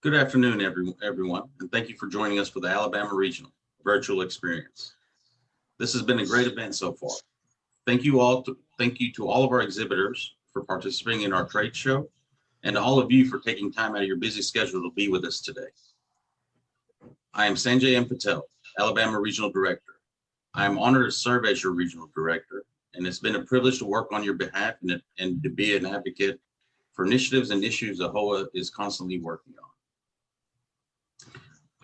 Good afternoon, everyone, and thank you for joining us for the Alabama Regional Virtual Experience. This has been a great event so far. Thank you to all of our exhibitors for participating in our trade show, and to all of you for taking time out of your busy schedule to be with us today. I am Sanjay M. Patel, Alabama Regional Director. I am honored to serve as your Regional Director, and it's been a privilege to work on your behalf and to be an advocate for initiatives and issues AAHOA is constantly working on.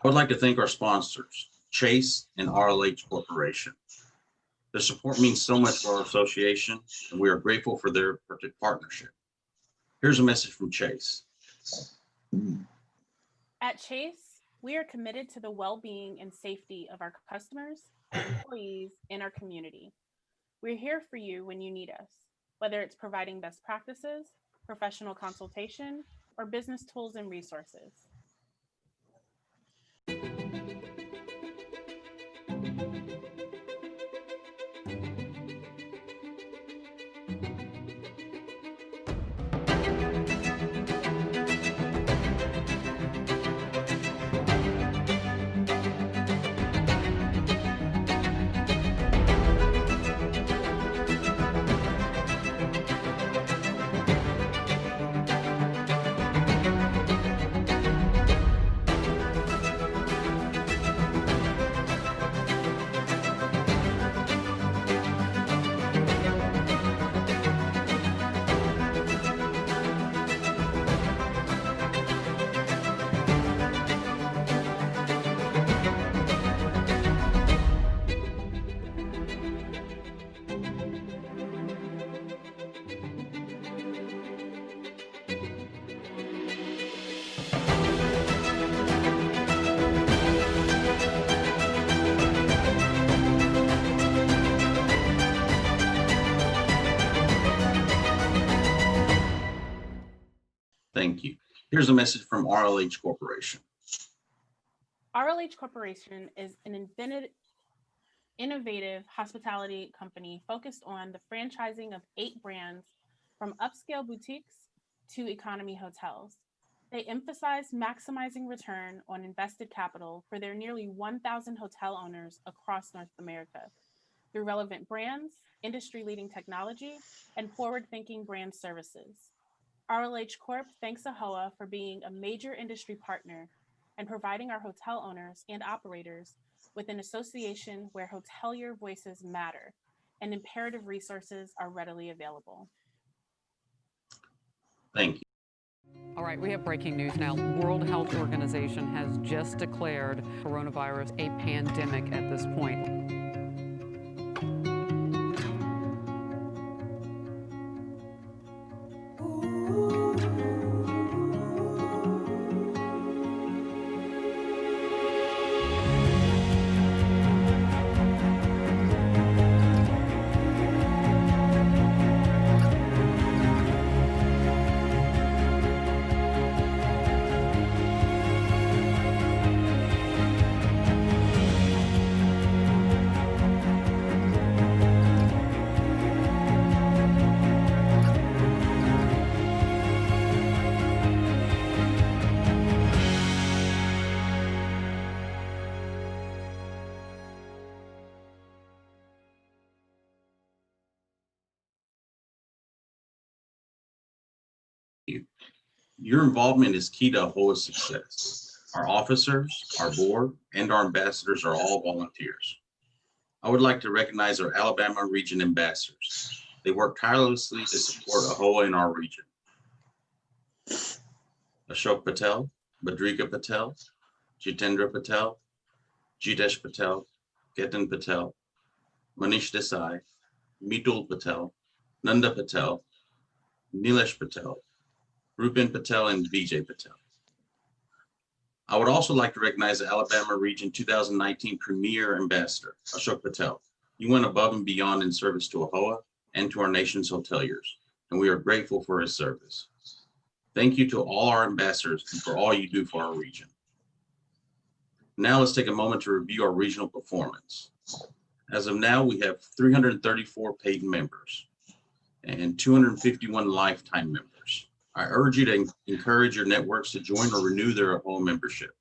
I would like to thank our sponsors, Chase and RLH Corporation. Their support means so much for our association, and we are grateful for their partnership. Here's a message from Chase. At Chase, we are committed to the well-being and safety of our customers, our employees, and our community. We're here for you when you need us, whether it's providing best practices, professional consultation, or business tools and resources. Thank you. Here's a message from RLH Corporation. RLH Corporation is an innovative hospitality company focused on the franchising of 8 brands, from upscale boutiques to economy hotels. They emphasize maximizing return on invested capital for their nearly 1,000 hotel owners across North America through relevant brands, industry-leading technology, and forward-thinking brand services. RLH Corp thanks AAHOA for being a major industry partner and providing our hotel owners and operators with an association where hotelier voices matter and imperative resources are readily available. Thank you. All right, we have breaking news now. World Health Organization has just declared coronavirus a pandemic at this point. Your involvement is key to AAHOA's success. Our officers, our board, and our ambassadors are all volunteers. I would like to recognize our Alabama region ambassadors. They work tirelessly to support AAHOA in our region. Ashok Patel, Badrika Patel, Jitendra Patel, Jitesh Patel, Ketan Patel, Manish Desai, Mitul Patel, Nanda Patel, Nilesh Patel, Rupin Patel, and Vijay Patel. I would also like to recognize the Alabama Region 2019 Premier Ambassador, Ashok Patel. You went above and beyond in service to AAHOA and to our nation's hoteliers, and we are grateful for his service. Thank you to all our ambassadors and for all you do for our region. Now let's take a moment to review our regional performance. As of now, we have 334 paid members and 251 lifetime members. I urge you to encourage your networks to join or renew their AAHOA membership.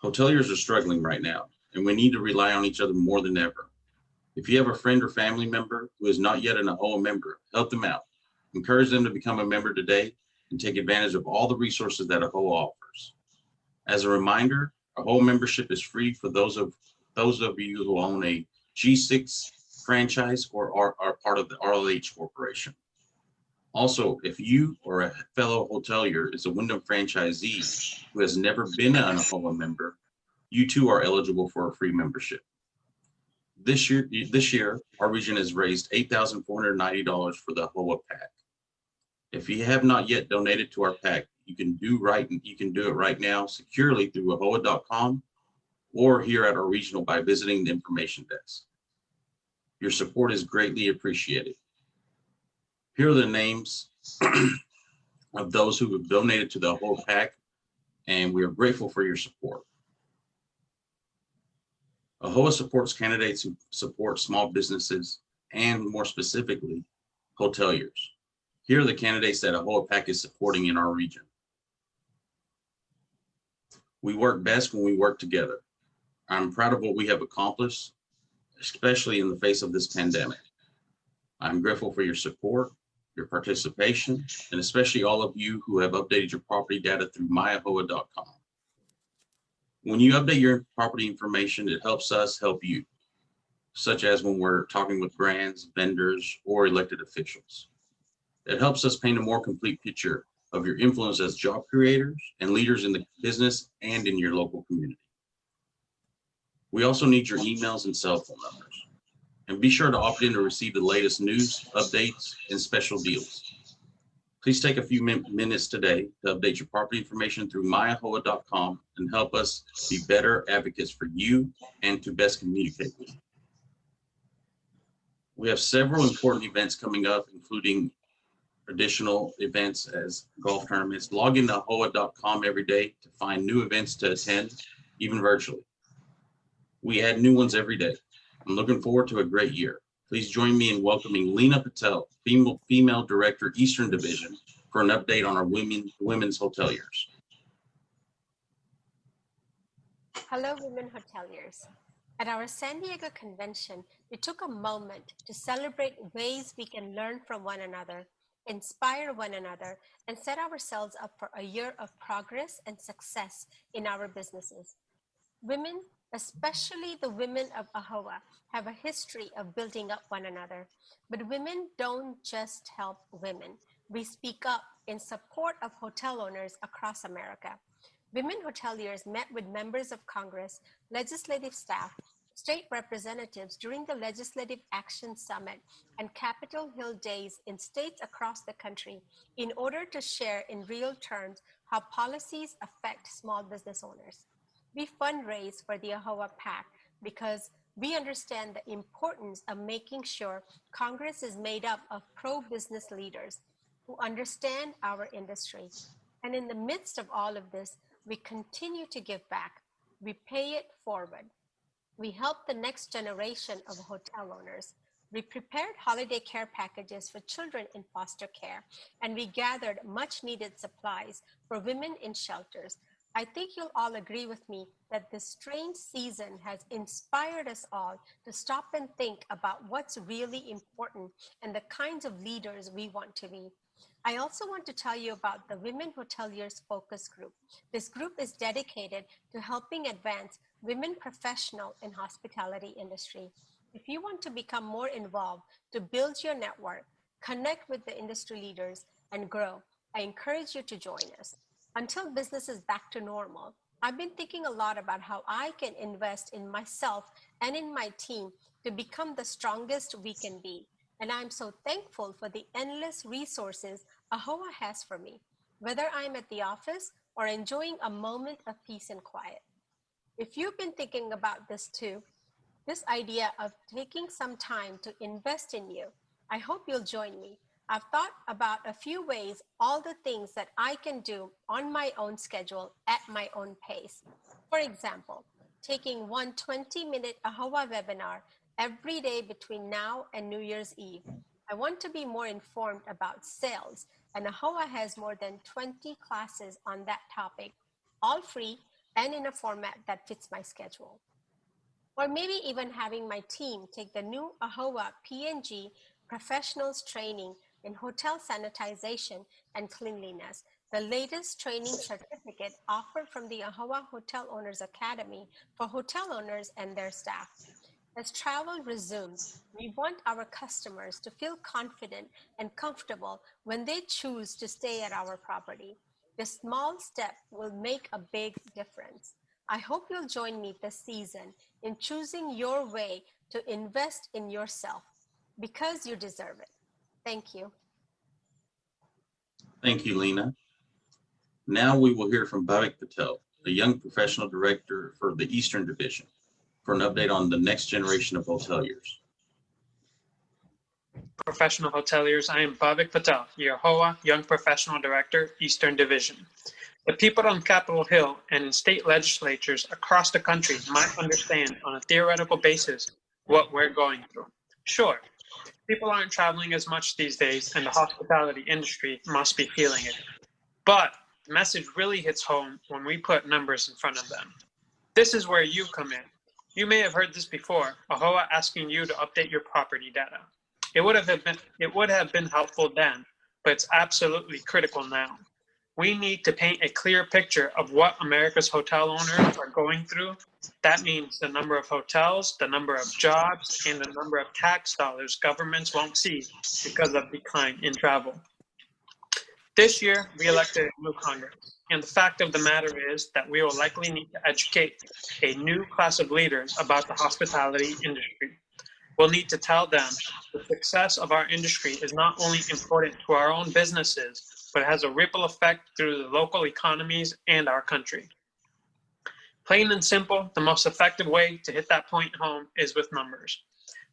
Hoteliers are struggling right now, and we need to rely on each other more than ever. If you have a friend or family member who is not yet an AAHOA member, help them out. Encourage them to become a member today and take advantage of all the resources that AAHOA offers. As a reminder, AAHOA membership is free for those of you who own a G6 franchise or are part of the RLH Corporation. Also, if you or a fellow hotelier is a Wyndham franchisee who has never been an AAHOA member, you too are eligible for a free membership. This year, our region has raised $8,490 for the AAHOA PAC. If you have not yet donated to our PAC, you can do it right now securely through AAHOA.com or here at our regional by visiting the information desk. Your support is greatly appreciated. Here are the names of those who have donated to the AAHOA PAC, and we are grateful for your support. AAHOA supports candidates who support small businesses and, more specifically, hoteliers. Here are the candidates that AAHOA PAC is supporting in our region. We work best when we work together. I'm proud of what we have accomplished, especially in the face of this pandemic. I'm grateful for your support, your participation, and especially all of you who have updated your property data through myahoa.com. When you update your property information, it helps us help you, such as when we're talking with brands, vendors, or elected officials. It helps us paint a more complete picture of your influence as job creators and leaders in the business and in your local community. We also need your emails and cell phone numbers. And be sure to opt in to receive the latest news, updates, and special deals. Please take a few minutes today to update your property information through myahoa.com and help us be better advocates for you and to best communicate with you. We have several important events coming up, including additional events as golf tournaments. Log into AAHOA.com every day to find new events to attend, even virtually. We add new ones every day. I'm looking forward to a great year. Please join me in welcoming Lena Patel, female Director, Eastern Division, for an update on our women's hoteliers. Hello, women hoteliers. At our San Diego convention, we took a moment to celebrate ways we can learn from one another, inspire one another, and set ourselves up for a year of progress and success in our businesses. Women, especially the women of AAHOA, have a history of building up one another. But women don't just help women. We speak up in support of hotel owners across America. Women hoteliers met with members of Congress, legislative staff, state representatives during the Legislative Action Summit and Capitol Hill Days in states across the country in order to share in real terms how policies affect small business owners. We fundraise for the AAHOA PAC because we understand the importance of making sure Congress is made up of pro-business leaders who understand our industry. And in the midst of all of this, we continue to give back. We pay it forward. We help the next generation of hotel owners. We prepared holiday care packages for children in foster care, and we gathered much needed supplies for women in shelters. I think you'll all agree with me that this strange season has inspired us all to stop and think about what's really important and the kinds of leaders we want to be. I also want to tell you about the Women Hoteliers Focus Group. This group is dedicated to helping advance women professionals in hospitality industry. If you want to become more involved, to build your network, connect with the industry leaders, and grow, I encourage you to join us. Until business is back to normal, I've been thinking a lot about how I can invest in myself and in my team to become the strongest we can be. And I'm so thankful for the endless resources AAHOA has for me, whether I'm at the office or enjoying a moment of peace and quiet. If you've been thinking about this too, this idea of taking some time to invest in you, I hope you'll join me. I've thought about a few ways, all the things that I can do on my own schedule at my own pace. For example, taking one 20-minute AAHOA webinar every day between now and New Year's Eve. I want to be more informed about sales, and AAHOA has more than 20 classes on that topic, all free and in a format that fits my schedule. Or maybe even having my team take the new AAHOA PNG Professionals Training in Hotel Sanitization and Cleanliness, the latest training certificate offered from the AAHOA Hotel Owners Academy for hotel owners and their staff. As travel resumes, we want our customers to feel confident and comfortable when they choose to stay at our property. This small step will make a big difference. I hope you'll join me this season in choosing your way to invest in yourself because you deserve it. Thank you. Thank you, Lena. Now we will hear from Bhavik Patel, a young professional director for the Eastern Division, for an update on the next generation of hoteliers. Professional hoteliers, I am Bhavik Patel, your AAHOA Young Professional Director, Eastern Division. The people on Capitol Hill and in state legislatures across the country might understand on a theoretical basis what we're going through. Sure, people aren't traveling as much these days and the hospitality industry must be feeling it. But the message really hits home when we put numbers in front of them. This is where you come in. You may have heard this before, AAHOA asking you to update your property data. It would have been helpful then, but it's absolutely critical now. We need to paint a clear picture of what America's hotel owners are going through. That means the number of hotels, the number of jobs, and the number of tax dollars governments won't see because of decline in travel. This year, we elected a new Congress, and the fact of the matter is that we will likely need to educate a new class of leaders about the hospitality industry. We'll need to tell them the success of our industry is not only important to our own businesses, but has a ripple effect through the local economies and our country. Plain and simple, the most effective way to hit that point home is with numbers.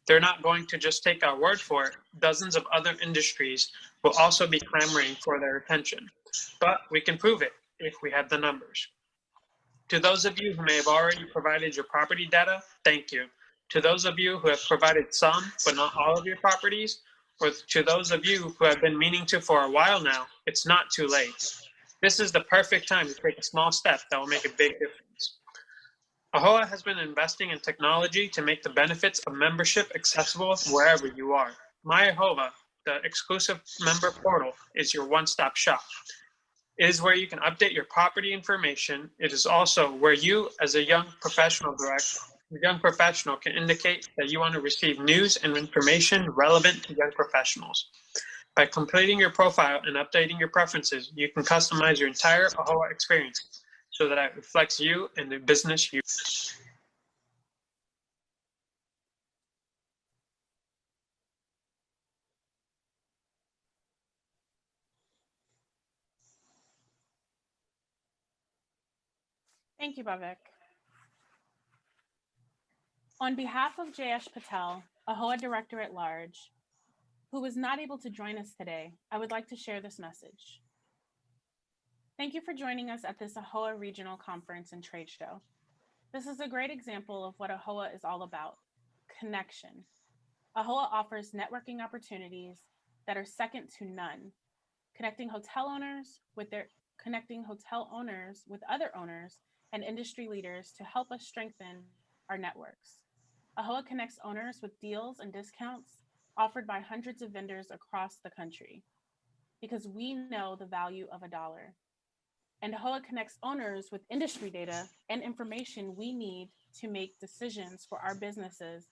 They're not going to just take our word for it. Dozens of other industries will also be clamoring for their attention, but we can prove it if we have the numbers. To those of you who may have already provided your property data, thank you. To those of you who have provided some, but not all of your properties, or to those of you who have been meaning to for a while now, it's not too late. This is the perfect time to take a small step that will make a big difference. AAHOA has been investing in technology to make the benefits of membership accessible wherever you are. My AAHOA, the exclusive member portal, is your one-stop shop. It is where you can update your property information. It is also where you, as a young professional can indicate that you want to receive news and information relevant to young professionals. By completing your profile and updating your preferences, you can customize your entire AAHOA experience so that it reflects you and the business you. Thank you, Bhavik. On behalf of Jayesh Patel, AAHOA Director at Large, who was not able to join us today, I would like to share this message. Thank you for joining us at this AAHOA Regional Conference and Trade Show. This is a great example of what AAHOA is all about, connection. AAHOA offers networking opportunities that are second to none, connecting hotel owners with other owners and industry leaders to help us strengthen our networks. AAHOA connects owners with deals and discounts offered by hundreds of vendors across the country because we know the value of a dollar. And AAHOA connects owners with industry data and information we need to make decisions for our businesses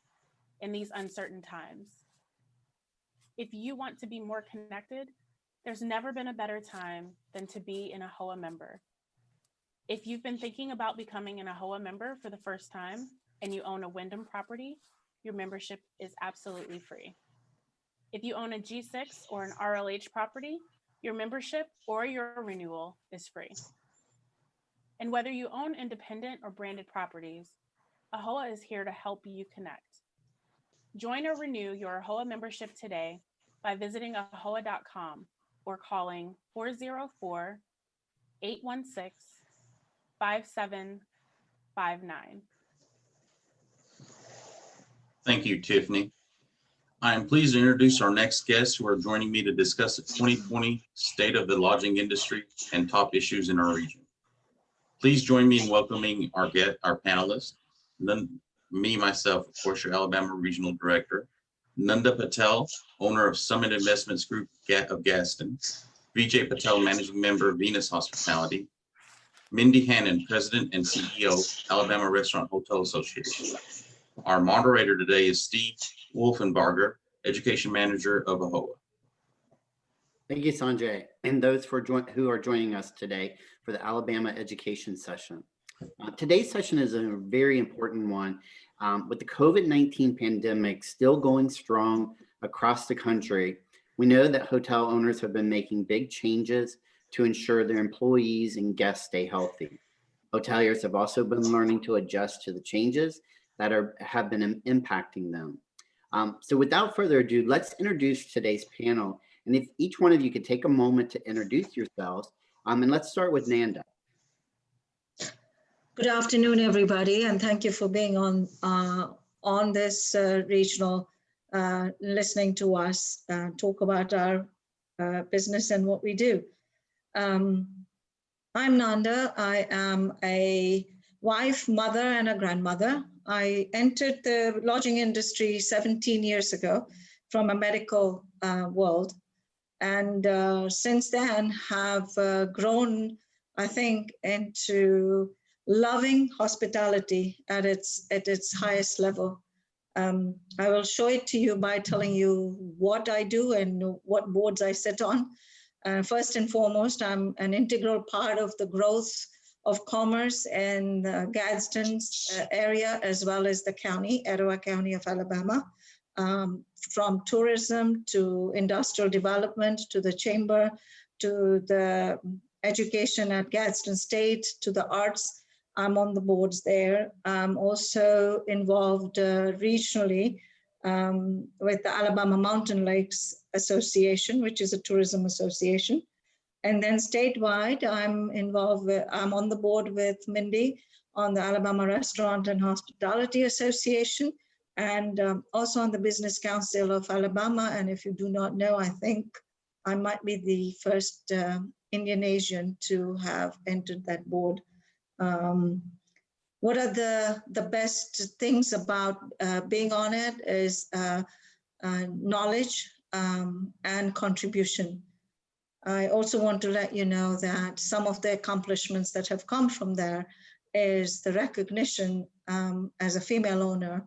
in these uncertain times. If you want to be more connected, there's never been a better time than to be an AAHOA member. If you've been thinking about becoming an AAHOA member for the first time and you own a Wyndham property, your membership is absolutely free. If you own a G6 or an RLH property, your membership or your renewal is free. And whether you own independent or branded properties, AAHOA is here to help you connect. Join or renew your AAHOA membership today by visiting AAHOA.com or calling 404-816-5759. Thank you, Tiffany. I am pleased to introduce our next guests who are joining me to discuss the 2020 State of the Lodging Industry and top issues in our region. Please join me in welcoming our panelists. Myself, of course, your Alabama Regional Director, Nanda Patel, owner of Summit Investments Group of Gaston, Vijay Patel, Managing Member of Venus Hospitality, Mindy Hannon, President and CEO, Alabama Restaurant Hotel Association. Our moderator today is Steve Wolfenbarger, Education Manager of AAHOA. Thank you, Sanjay, and those who are joining us today for the Alabama Education Session. Today's session is a very important one. With the COVID-19 pandemic still going strong across the country, we know that hotel owners have been making big changes to ensure their employees and guests stay healthy. Hoteliers have also been learning to adjust to the changes that have been impacting them. So without further ado, let's introduce today's panel. And if each one of you could take a moment to introduce yourselves, and let's start with Nanda. Good afternoon, everybody, and thank you for being on this regional, listening to us talk about our business and what we do. I'm Nanda. I am a wife, mother, and a grandmother. I entered the lodging industry 17 years ago from a medical world, and since then have grown, I think, into loving hospitality at its highest level. I will show it to you by telling you what I do and what boards I sit on. First and foremost, I'm an integral part of the growth of commerce in Gadsden's area, as well as the county, Etowah County of Alabama, from tourism to industrial development, to the chamber, to the education at Gadsden State, to the arts. I'm on the boards there. I'm also involved regionally with the Alabama Mountain Lakes Association, which is a tourism association. And then statewide, I'm on the board with Mindy on the Alabama Restaurant and Hospitality Association, and also on the Business Council of Alabama. And if you do not know, I think I might be the first Indian Asian to have entered that board. What are the best things about being on it is knowledge and contribution. I also want to let you know that some of the accomplishments that have come from there is the recognition as a female owner,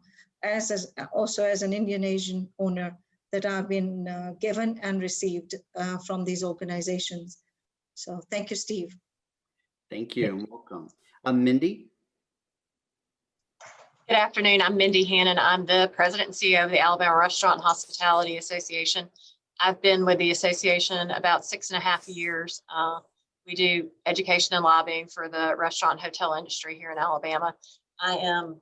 also as an Indian Asian owner, that I've been given and received from these organizations. So thank you, Steve. Thank you and welcome. Mindy? Good afternoon. I'm Mindy Hannon. I'm the president and CEO of the Alabama Restaurant and Hospitality Association. I've been with the association about 6.5 years. We do education and lobbying for the restaurant and hotel industry here in Alabama. I am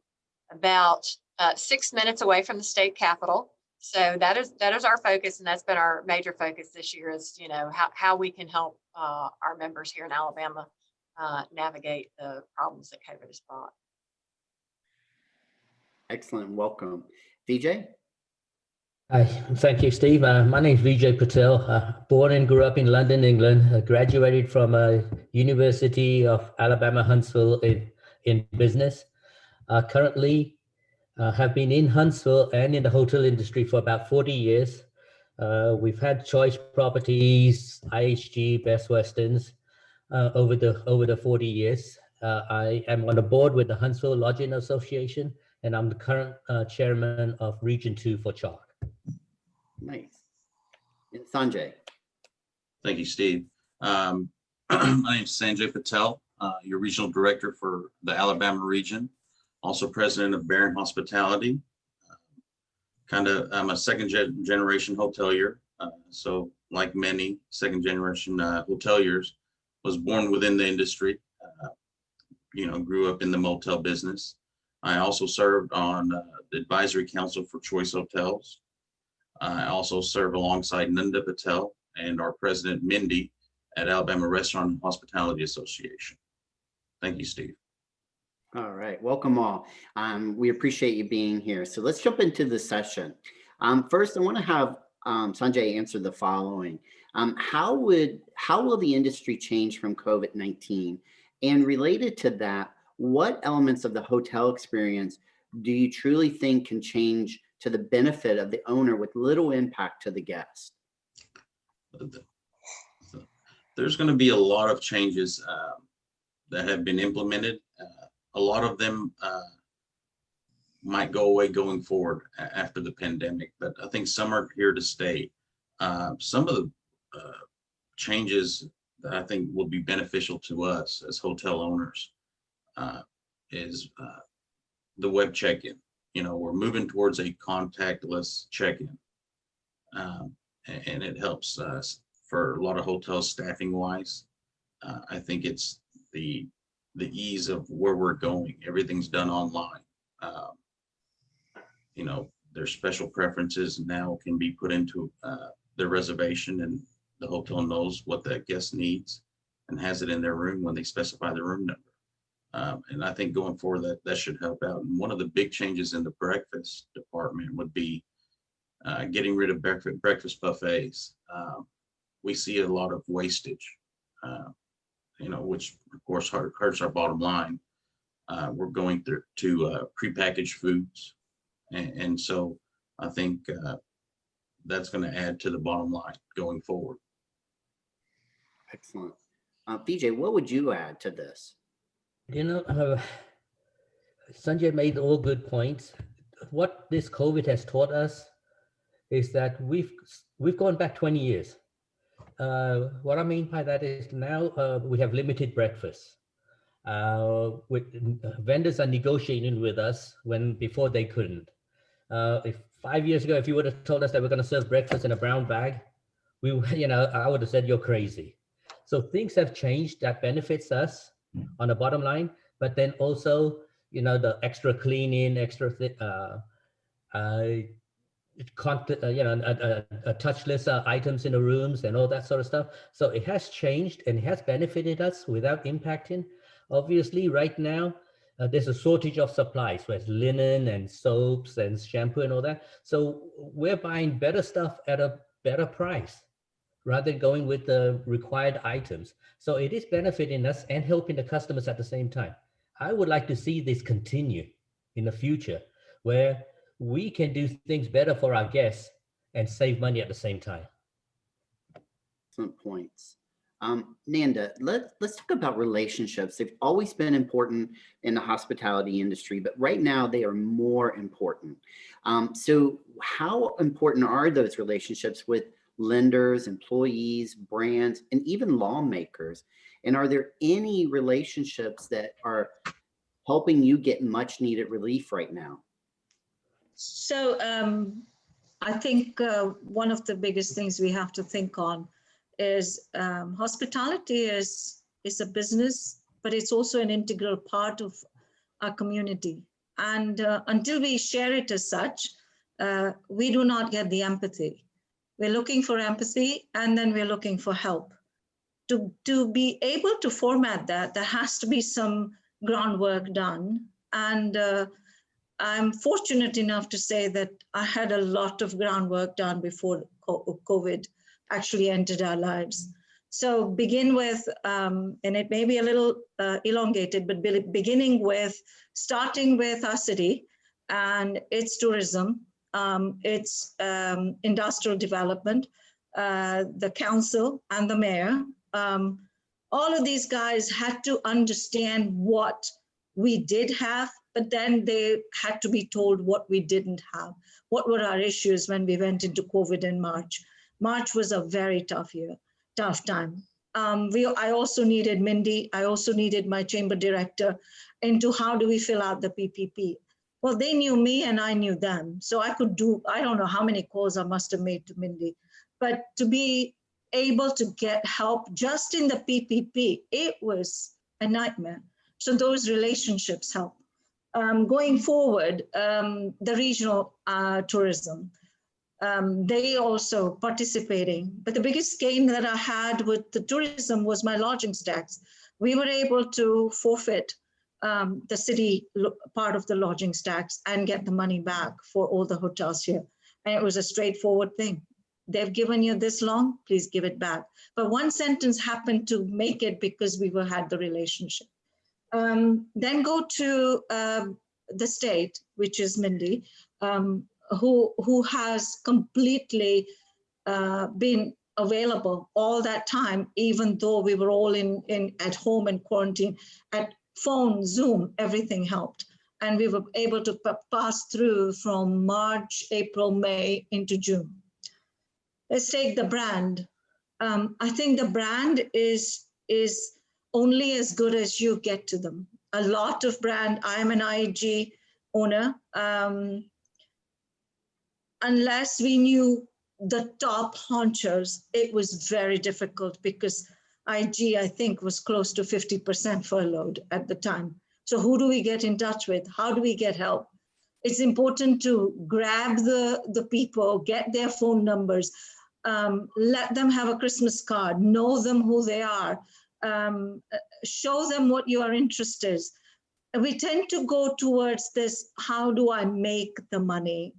about 6 minutes away from the state capitol. So that is our focus, and that's been our major focus this year, is how we can help our members here in Alabama navigate the problems that COVID has brought. Excellent, welcome. Vijay? Hi, thank you, Steve. My name is Vijay Patel. Born and grew up in London, England. Graduated from University of Alabama, Huntsville in business. Currently have been in Huntsville and in the hotel industry for about 40 years. We've had Choice Properties, IHG, Best Westerns over the 40 years. I am on the board with the Huntsville Lodging Association, and I'm the current chairman of Region 2 for CHARC. Nice. And Sanjay? Thank you, Steve. My name is Sanjay Patel, your regional director for the Alabama region, also president of Barron Hospitality. I'm a second generation hotelier. So like many second generation hoteliers, was born within the industry, grew up in the motel business. I also served on the advisory council for Choice Hotels. I also serve alongside Nanda Patel and our president, Mindy, at Alabama Restaurant and Hospitality Association. Thank you, Steve. All right, welcome all. We appreciate you being here. So let's jump into the session. First, I want to have Sanjay answer the following. How will the industry change from COVID-19? And related to that, what elements of the hotel experience do you truly think can change to the benefit of the owner with little impact to the guest? There's going to be a lot of changes that have been implemented. A lot of them might go away going forward after the pandemic, but I think some are here to stay. Some of the changes that I think will be beneficial to us as hotel owners is the web check-in. You know, we're moving towards a contactless check-in, and it helps us for a lot of hotels staffing wise. I think it's the ease of where we're going. Everything's done online. You know, their special preferences now can be put into their reservation, and the hotel knows what that guest needs and has it in their room when they specify the room number. And I think going forward that should help out. And one of the big changes in the breakfast department would be getting rid of breakfast buffets. We see a lot of wastage, you know, which of course hurts our bottom line. We're going through to prepackaged foods. And so I think that's going to add to the bottom line going forward. Excellent. Vijay, what would you add to this? You know, Sanjay made all good points. What this COVID has taught us is that we've gone back 20 years. What I mean by that is now we have limited breakfast. Vendors are negotiating with us when before they couldn't. If 5 years ago, if you would have told us that we're going to serve breakfast in a brown bag, I would have said you're crazy. So things have changed that benefits us on the bottom line, but then also, you know, the extra cleaning, extra touchless items in the rooms and all that sort of stuff. So it has changed and it has benefited us without impacting. Obviously, right now, there's a shortage of supplies, where it's linen and soaps and shampoo and all that. So we're buying better stuff at a better price rather than going with the required items. So it is benefiting us and helping the customers at the same time. I would like to see this continue in the future, where we can do things better for our guests and save money at the same time. Excellent points. Nanda, let's talk about relationships. They've always been important in the hospitality industry, but right now they are more important. So how important are those relationships with lenders, employees, brands, and even lawmakers? And are there any relationships that are helping you get much needed relief right now? So I think one of the biggest things we have to think on is hospitality is a business, but it's also an integral part of our community. And until we share it as such, we do not get the empathy. We're looking for empathy, and then we're looking for help. To be able to format that, there has to be some groundwork done. And I'm fortunate enough to say that I had a lot of groundwork done before COVID actually entered our lives. So begin with, and it may be a little elongated, but starting with our city and its tourism, its industrial development, the council and the mayor. All of these guys had to understand what we did have, but then they had to be told what we didn't have. What were our issues when we went into COVID in March? March was a very tough time. I also needed Mindy. I also needed my chamber director into how do we fill out the PPP. Well, they knew me and I knew them. So I don't know how many calls I must have made to Mindy, but to be able to get help just in the PPP, it was a nightmare. So those relationships help. Going forward, the regional tourism, they also participating. But the biggest gain that I had with the tourism was my lodging tax. We were able to forfeit the city part of the lodging tax and get the money back for all the hotels here. And it was a straightforward thing. They've given you this long, please give it back. But one sentence happened to make it because we had the relationship. Then go to the state, which is Mindy, who has completely been available all that time, even though we were all at home in quarantine. At phone, Zoom, everything helped. And we were able to pass through from March, April, May into June. Let's take the brand. I think the brand is only as good as you get to them. A lot of brand, I'm an IG owner. Unless we knew the top honchos, it was very difficult because IG, I think, was close to 50% furloughed at the time. So who do we get in touch with? How do we get help? It's important to grab the people, get their phone numbers, let them have a Christmas card, know them who they are, show them what you are interested in. We tend to go towards this, how do I make the money?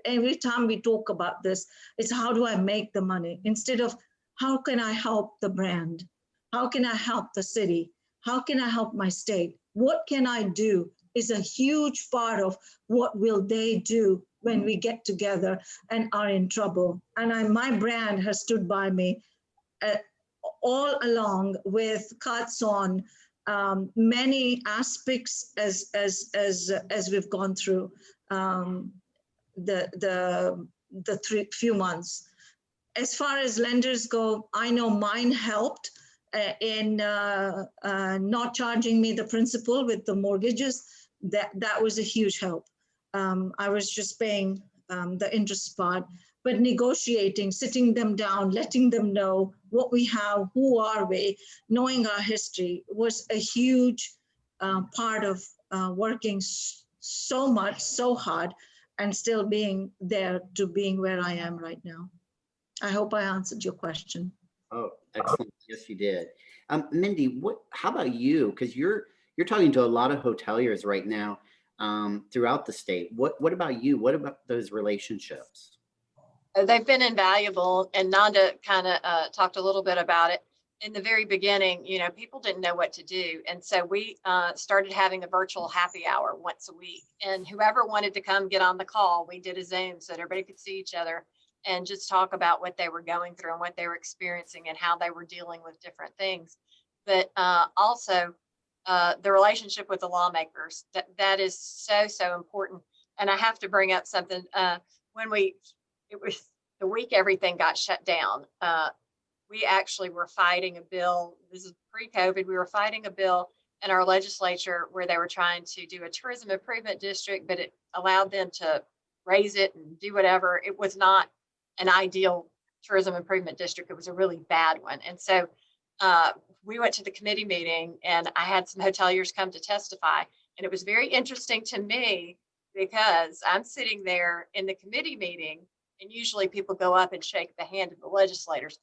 Every time we talk about this, it's how do I make the money? Instead of how can I help the brand? How can I help the city? How can I help my state? What can I do is a huge part of what will they do when we get together and are in trouble. And my brand has stood by me all along with cuts on many aspects as we've gone through the few months. As far as lenders go, I know mine helped in not charging me the principal with the mortgages. That was a huge help. I was just paying the interest part, but negotiating, sitting them down, letting them know what we have, who are we, knowing our history was a huge part of working so much, so hard, and still being there to being where I am right now. I hope I answered your question. Oh, excellent. Yes, you did. Mindy, how about you? Because you're talking to a lot of hoteliers right now throughout the state. What about you? What about those relationships? They've been invaluable, and Nanda kind of talked a little bit about it. In the very beginning, people didn't know what to do. And so we started having a virtual happy hour once a week. And whoever wanted to come get on the call, we did a Zoom so that everybody could see each other and just talk about what they were going through and what they were experiencing and how they were dealing with different things. But also the relationship with the lawmakers, that is so important. And I have to bring up something. It was the week everything got shut down. We actually were fighting a bill. This is pre-COVID. We were fighting a bill in our legislature where they were trying to do a tourism improvement district, but it allowed them to raise it and do whatever. It was not an ideal tourism improvement district. It was a really bad one. And so we went to the committee meeting and I had some hoteliers come to testify. And it was very interesting to me because I'm sitting there in the committee meeting and usually people go up and shake the hand of the legislators.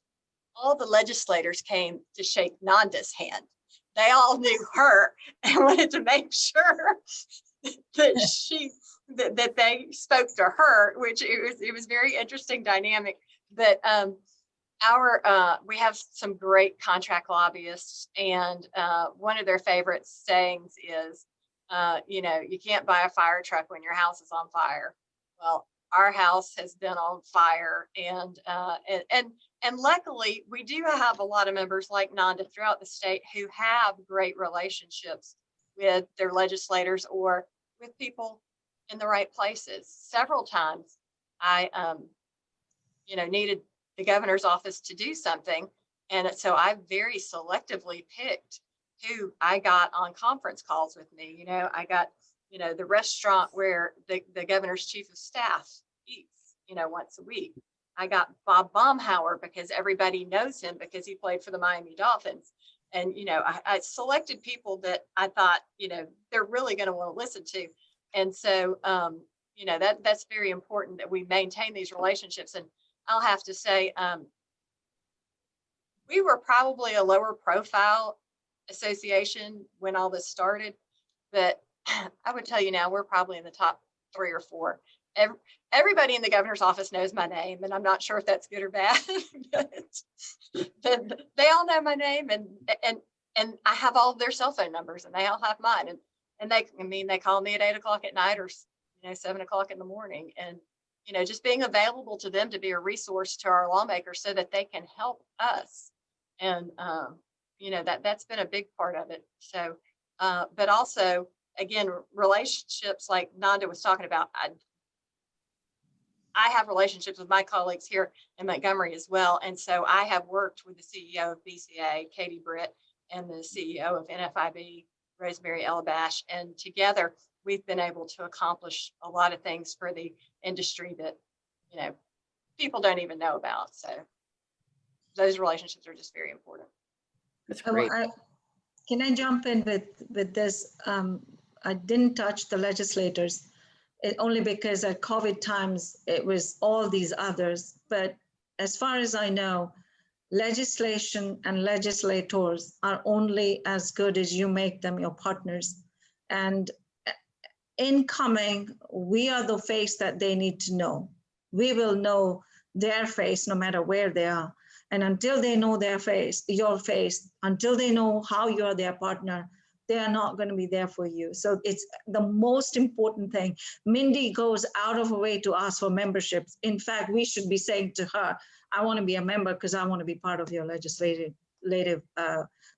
All the legislators came to shake Nanda's hand. They all knew her and wanted to make sure that they spoke to her, which it was very interesting dynamic. But we have some great contract lobbyists, and one of their favorite sayings is, you can't buy a fire truck when your house is on fire. Well, our house has been on fire, and luckily we do have a lot of members like Nanda throughout the state who have great relationships with their legislators or with people in the right places. Several times I needed the governor's office to do something, and so I very selectively picked who I got on conference calls with me. I got the restaurant where the governor's chief of staff eats once a week. I got Bob Baumhauer because everybody knows him because he played for the Miami Dolphins. And, I selected people that I thought, they're really going to want to listen to. And so, that's very important that we maintain these relationships. And I'll have to say, we were probably a lower profile association when all this started, but I would tell you now, we're probably in the top 3 or 4. everybody in the governor's office knows my name, and I'm not sure if that's good or bad, but they all know my name, and I have all of their cell phone numbers, and they all have mine, and they call me at 8 o'clock at night or 7 o'clock in the morning, and just being available to them to be a resource to our lawmakers so that they can help us, and that's been a big part of it. So, but also again, relationships like Nanda was talking about. I have relationships with my colleagues here in Montgomery as well. And so I have worked with the CEO of BCA, Katie Britt, and the CEO of NFIB, Rosemary Elabash. And together we've been able to accomplish a lot of things for the industry that, people don't even know about. So those relationships are just very important. That's great. Can I jump in with this? I didn't touch the legislators. Only because at COVID times, it was all these others. But as far as I know, legislation and legislators are only as good as you make them your partners. And incoming, we are the face that they need to know. We will know their face no matter where they are. And until they know their face, your face, until they know how you're their partner, they are not going to be there for you. So it's the most important thing. Mindy goes out of her way to ask for memberships. In fact, we should be saying to her, I want to be a member because I want to be part of your legislative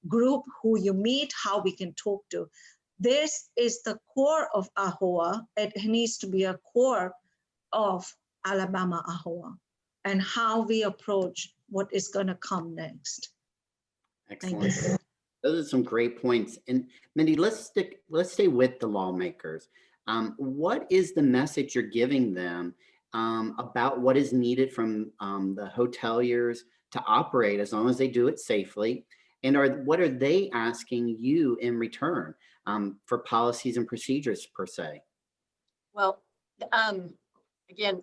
group, who you meet, how we can talk to. This is the core of AAHOA. It needs to be a core of Alabama AAHOA and how we approach what is going to come next. Excellent. Those are some great points. And Mindy, let's stay with the lawmakers. What is the message you're giving them about what is needed from the hoteliers to operate as long as they do it safely? And what are they asking you in return for policies and procedures per se? Well, again,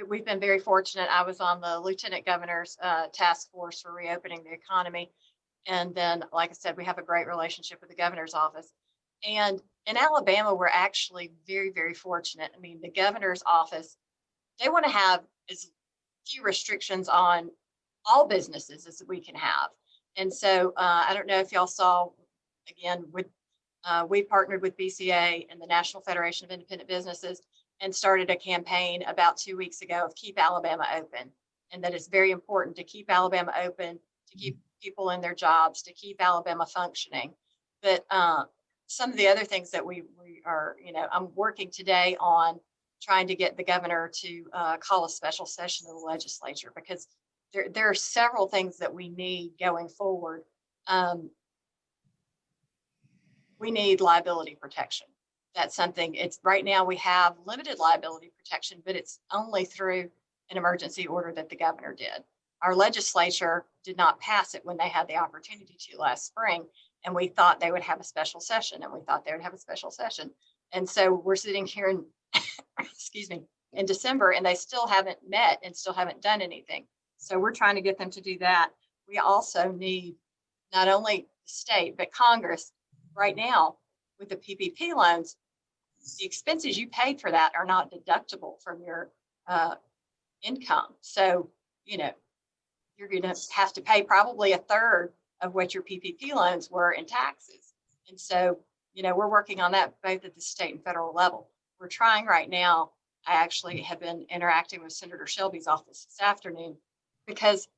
we've been very fortunate. I was on the Lieutenant Governor's task force for reopening the economy. And then, like I said, we have a great relationship with the governor's office. And in Alabama, we're actually very, very fortunate. I mean, the governor's office, they want to have as few restrictions on all businesses as we can have. And so I don't know if y'all saw, again, we partnered with BCA and the National Federation of Independent Businesses and started a campaign about 2 weeks ago of Keep Alabama Open. And that it's very important to keep Alabama open, to keep people in their jobs, to keep Alabama functioning. But some of the other things that we are, I'm working today on trying to get the governor to call a special session of the legislature, because there are several things that we need going forward. We need liability protection. That's something, right now we have limited liability protection, but it's only through an emergency order that the governor did. Our legislature did not pass it when they had the opportunity to last spring, and we thought they would have a special session, and so we're sitting here in, in December, and they still haven't met and still haven't done anything. So we're trying to get them to do that. We also need not only the state, but Congress right now with the PPP loans, the expenses you paid for that are not deductible from your income. So, you're going to have to pay probably a third of what your PPP loans were in taxes. And so, we're working on that both at the state and federal level. We're trying right now. I actually have been interacting with Senator Shelby's office this afternoon, because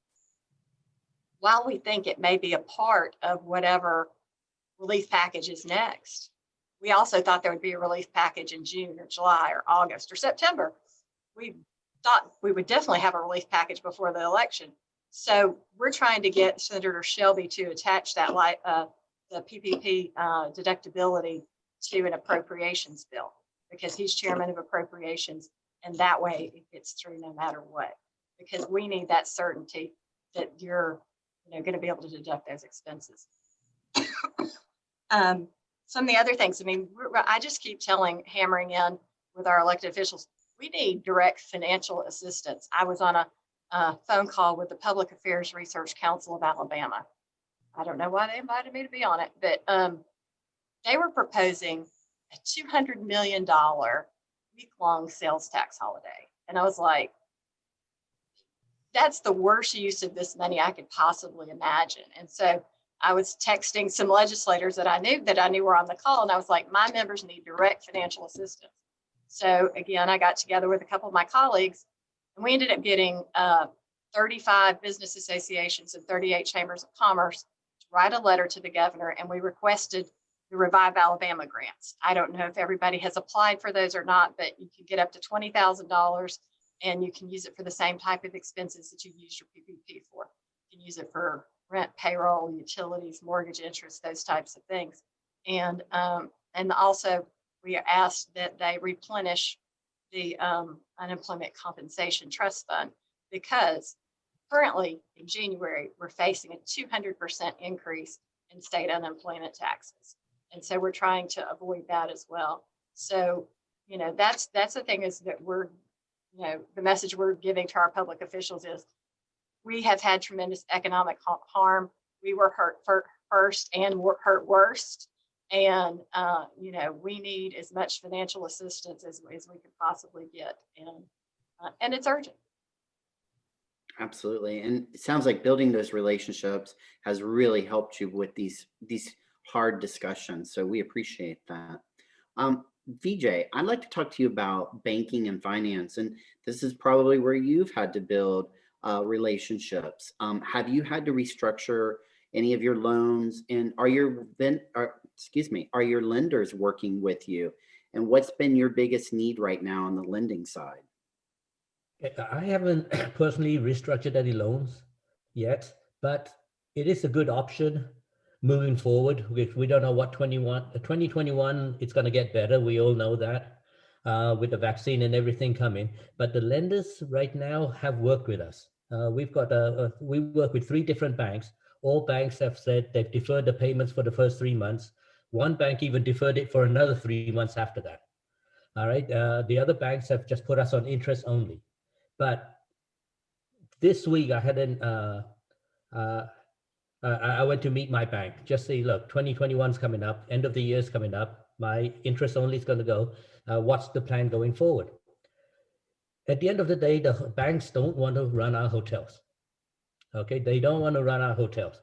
while we think it may be a part of whatever relief package is next, we also thought there would be a relief package in June or July or August or September. We thought we would definitely have a relief package before the election. So we're trying to get Senator Shelby to attach that the PPP deductibility to an appropriations bill, because he's chairman of appropriations, and that way it gets through no matter what, because we need that certainty that you're going to be able to deduct those expenses. Some of the other things, I just keep hammering in with our elected officials, we need direct financial assistance. I was on a phone call with the Public Affairs Research Council of Alabama. I don't know why they invited me to be on it, but they were proposing a $200 million week-long sales tax holiday. And I was like, that's the worst use of this money I could possibly imagine. And so I was texting some legislators that I knew were on the call. And I was like, my members need direct financial assistance. So again, I got together with a couple of my colleagues and we ended up getting 35 business associations and 38 chambers of commerce to write a letter to the governor. And we requested the Revive Alabama grants. I don't know if everybody has applied for those or not, but you can get up to $20,000 and you can use it for the same type of expenses that you use your PPP for. You can use it for rent, payroll, utilities, mortgage interest, those types of things. And also we are asked that they replenish the unemployment compensation trust fund, because currently in January, we're facing a 200% increase in state unemployment taxes. And so we're trying to avoid that as well. So, you know, that's the thing, is that we're, you know, the message we're giving to our public officials is we have had tremendous economic harm. We were hurt first and were hurt worst. And, you know, we need as much financial assistance as we could possibly get. And it's urgent. Absolutely. And it sounds like building those relationships has really helped you with these hard discussions. So we appreciate that. VJ, I'd like to talk to you about banking and finance. And this is probably where you've had to build relationships. Have you had to restructure any of your loans? And are your lenders working with you? And what's been your biggest need right now on the lending side? I haven't personally restructured any loans yet, but it is a good option moving forward. We don't know what 2021, it's going to get better. We all know that with the vaccine and everything coming. But the lenders right now have worked with us. We work with 3 different banks. All banks have said they've deferred the payments for the first 3 months. One bank even deferred it for another 3 months after that. All right. The other banks have just put us on interest only. But this week I had I went to meet my bank, just say, look, 2021 is coming up, end of the year is coming up. My interest only is going to go. What's the plan going forward? At the end of the day, the banks don't want to run our hotels. Okay, they don't want to run our hotels.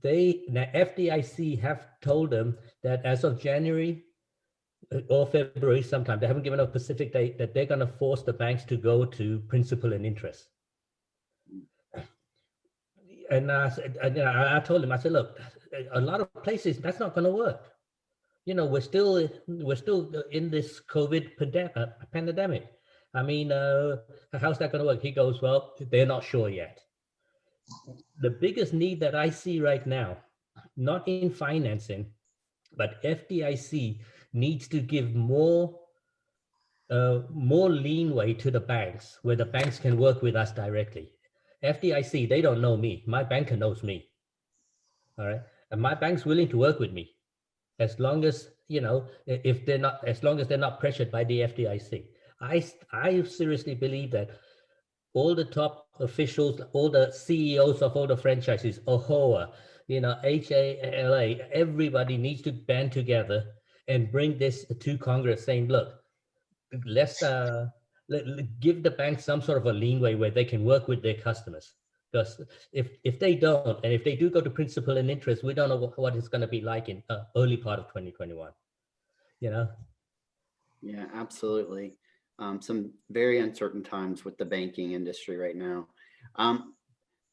The FDIC have told them that as of January or February sometime, they haven't given a specific date, that they're going to force the banks to go to principal and interest. And I told him, I said, look, a lot of places, that's not going to work. You know, we're still in this COVID pandemic. I mean, how's that going to work? He goes, well, they're not sure yet. The biggest need that I see right now, not in financing, but FDIC needs to give more leeway to the banks, where the banks can work with us directly. FDIC, they don't know me. My banker knows me. All right. And my bank's willing to work with me as long as, you know, as long as they're not pressured by the FDIC. I seriously believe that all the top officials, all the CEOs of all the franchises, AAHOA, you know, AAHOA, everybody needs to band together and bring this to Congress, saying, look, let's give the bank some sort of a leeway where they can work with their customers. Because if they don't, and if they do go to principal and interest, we don't know what it's going to be like in early part of 2021. You know? Yeah, absolutely. Some very uncertain times with the banking industry right now.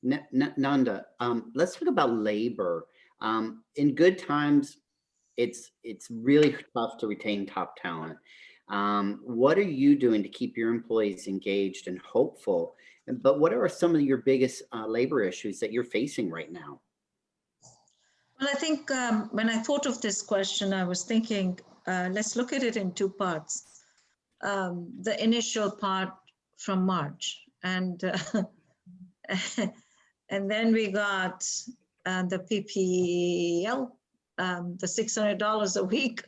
Nanda, let's talk about labor. In good times, it's really tough to retain top talent. What are you doing to keep your employees engaged and hopeful? But what are some of your biggest labor issues that you're facing right now? Well, I think when I thought of this question, I was thinking, let's look at it in 2 parts. The initial part from March, and and then we got the PPL, the $600 a week,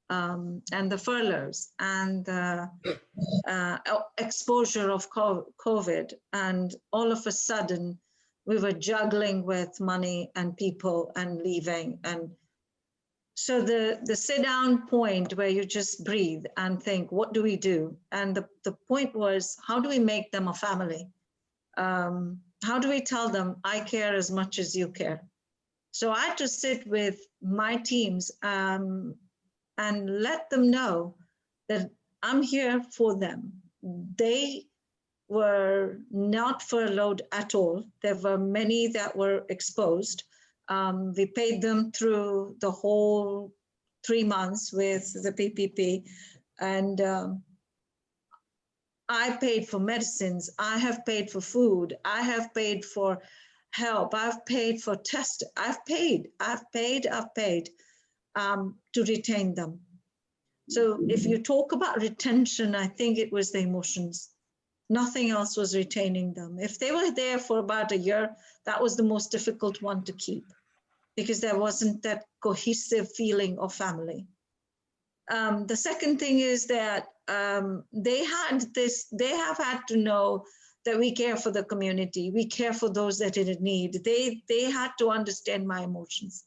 and the furloughs, and exposure of COVID. And all of a sudden, we were juggling with money and people and leaving. And So the sit down point where you just breathe and think, what do we do? And the point was, how do we make them a family? How do we tell them, I care as much as you care? So I had to sit with my teams and let them know that I'm here for them. They were not furloughed at all. There were many that were exposed. We paid them through the whole 3 months with the PPP. And I paid for medicines. I have paid for food. I have paid for help. I've paid for tests. I've paid to retain them. So if you talk about retention, I think it was the emotions. Nothing else was retaining them. If they were there for about a year, that was the most difficult one to keep because there wasn't that cohesive feeling of family. The second thing is that they have had to know that we care for the community. We care for those that are in need. They had to understand my emotions.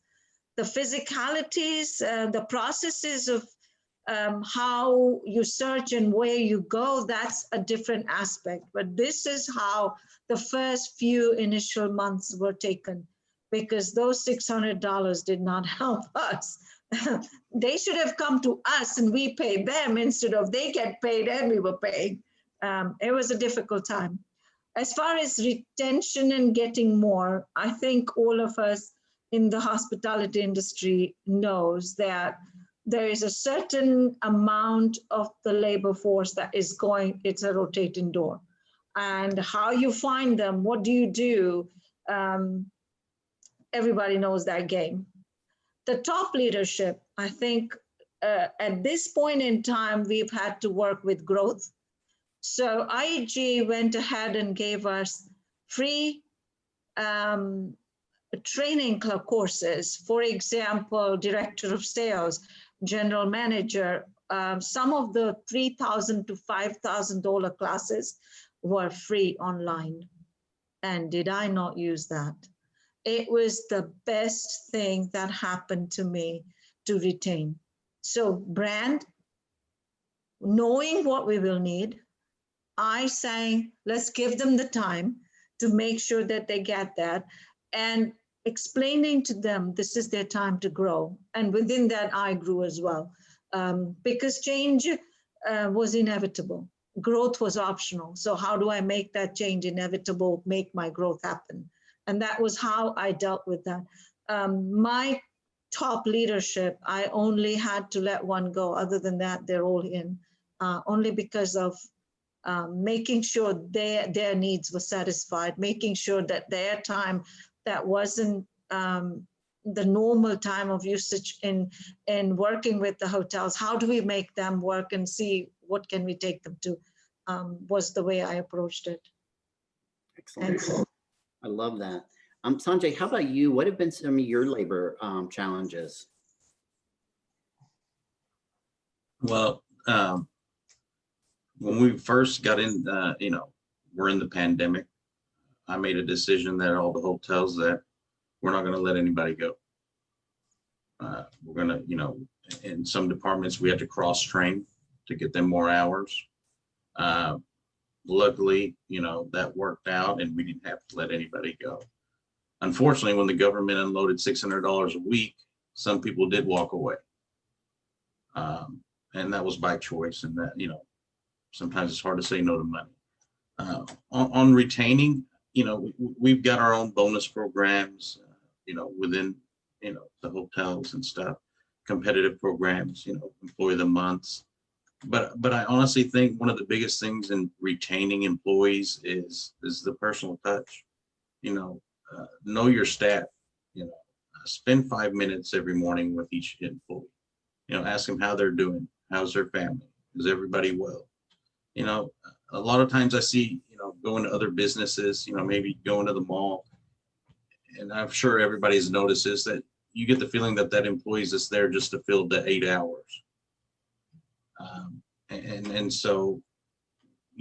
The physicalities, the processes of how you search and where you go, that's a different aspect. But this is how the first few initial months were taken, because those $600 did not help us. They should have come to us and we paid them instead of they get paid and we were paying. It was a difficult time. As far as retention and getting more, I think all of us in the hospitality industry knows that there is a certain amount of the labor force that is going, it's a rotating door. And how you find them, what do you do? Everybody knows that game. The top leadership, I think at this point in time, we've had to work with growth. So IEG went ahead and gave us free training courses. For example, director of sales, general manager, some of the $3,000 to $5,000 classes were free online. And did I not use that? It was the best thing that happened to me to retain. So brand, knowing what we will need, I say, let's give them the time to make sure that they get that, and explaining to them this is their time to grow. And within that, I grew as well, because change was inevitable. Growth was optional. So how do I make that change inevitable, make my growth happen? And that was how I dealt with that. My top leadership, I only had to let one go. Other than that, they're all in, only because of making sure their needs were satisfied, making sure that their time that wasn't the normal time of usage in working with the hotels, how do we make them work and see what can we take them to, was the way I approached it. Excellent. I love that. Sanjay, how about you? What have been some of your labor challenges? Well, when we first got in, we're in the pandemic, I made a decision that all the hotels that we're not going to let anybody go. We're going to, in some departments, we had to cross train to get them more hours. Luckily, that worked out and we didn't have to let anybody go. Unfortunately, when the government unloaded $600 a week, some people did walk away. And that was by choice. And that, sometimes it's hard to say no to money. On retaining, we've got our own bonus programs, within, the hotels and stuff, competitive programs, employee of the months. But I honestly think one of the biggest things in retaining employees is the personal touch. Know your staff. Spend 5 minutes every morning with each employee. Ask them how they're doing. How's their family? Is everybody well? A lot of times I see, going to other businesses, maybe going to the mall, and I'm sure everybody's noticed this, that you get the feeling that employee is just there just to fill the 8 hours. And so,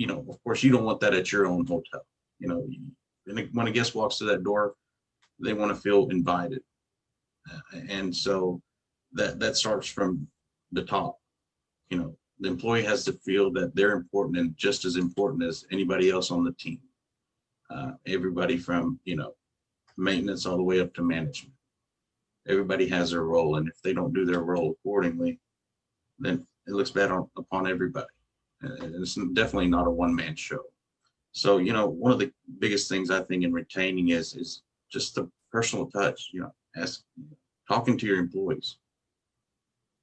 of course, you don't want that at your own hotel. When a guest walks to that door, they want to feel invited. And so that starts from the top. You know, the employee has to feel that they're important and just as important as anybody else on the team. Everybody from, you know, maintenance all the way up to management. Everybody has their role, and if they don't do their role accordingly, then it looks bad upon everybody. And it's definitely not a one-man show. So, you know, one of the biggest things I think in retaining is just the personal touch, you know, talking to your employees,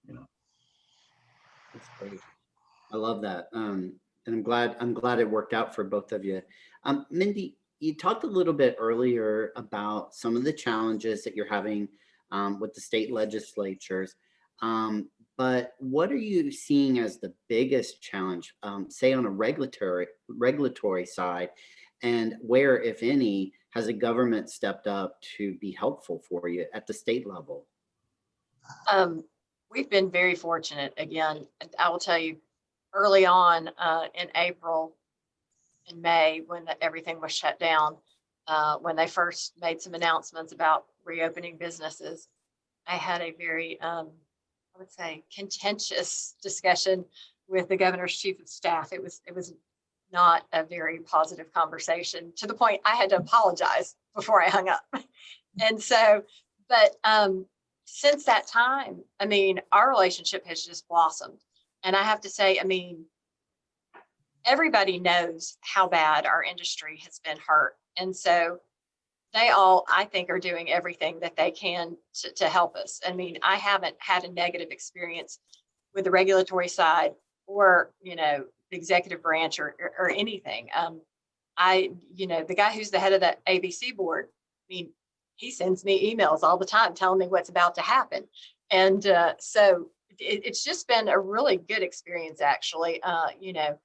you know. That's great. I love that. And I'm glad it worked out for both of you. Mindy, you talked a little bit earlier about some of the challenges that you're having with the state legislatures. But what are you seeing as the biggest challenge, say on a regulatory side, and where, if any, has the government stepped up to be helpful for you at the state level? We've been very fortunate. Again, I will tell you, early on in April and May, when everything was shut down, when they first made some announcements about reopening businesses, I had a very, I would say, contentious discussion with the governor's chief of staff. It was not a very positive conversation, to the point I had to apologize before I hung up. And so, but since that time, I mean, our relationship has just blossomed. And I have to say, I mean, everybody knows how bad our industry has been hurt. And so they all, I think, are doing everything that they can to help us. I mean, I haven't had a negative experience with the regulatory side or, you know, the executive branch or anything. You know, the guy who's the head of the ABC board, I mean, he sends me emails all the time telling me what's about to happen. And so it's just been a really good experience, actually. You know,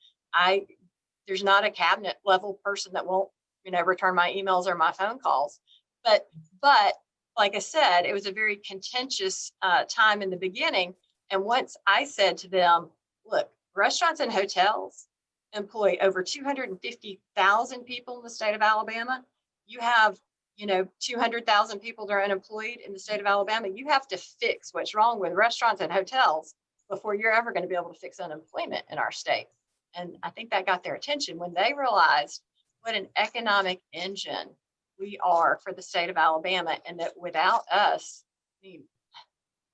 there's not a cabinet level person that won't, you know, return my emails or my phone calls. But like I said, it was a very contentious time in the beginning. And once I said to them, look, restaurants and hotels employ over 250,000 people in the state of Alabama. You have, you know, 200,000 people that are unemployed in the state of Alabama. You have to fix what's wrong with restaurants and hotels before you're ever going to be able to fix unemployment in our state. And I think that got their attention when they realized what an economic engine we are for the state of Alabama, and that without us, I mean,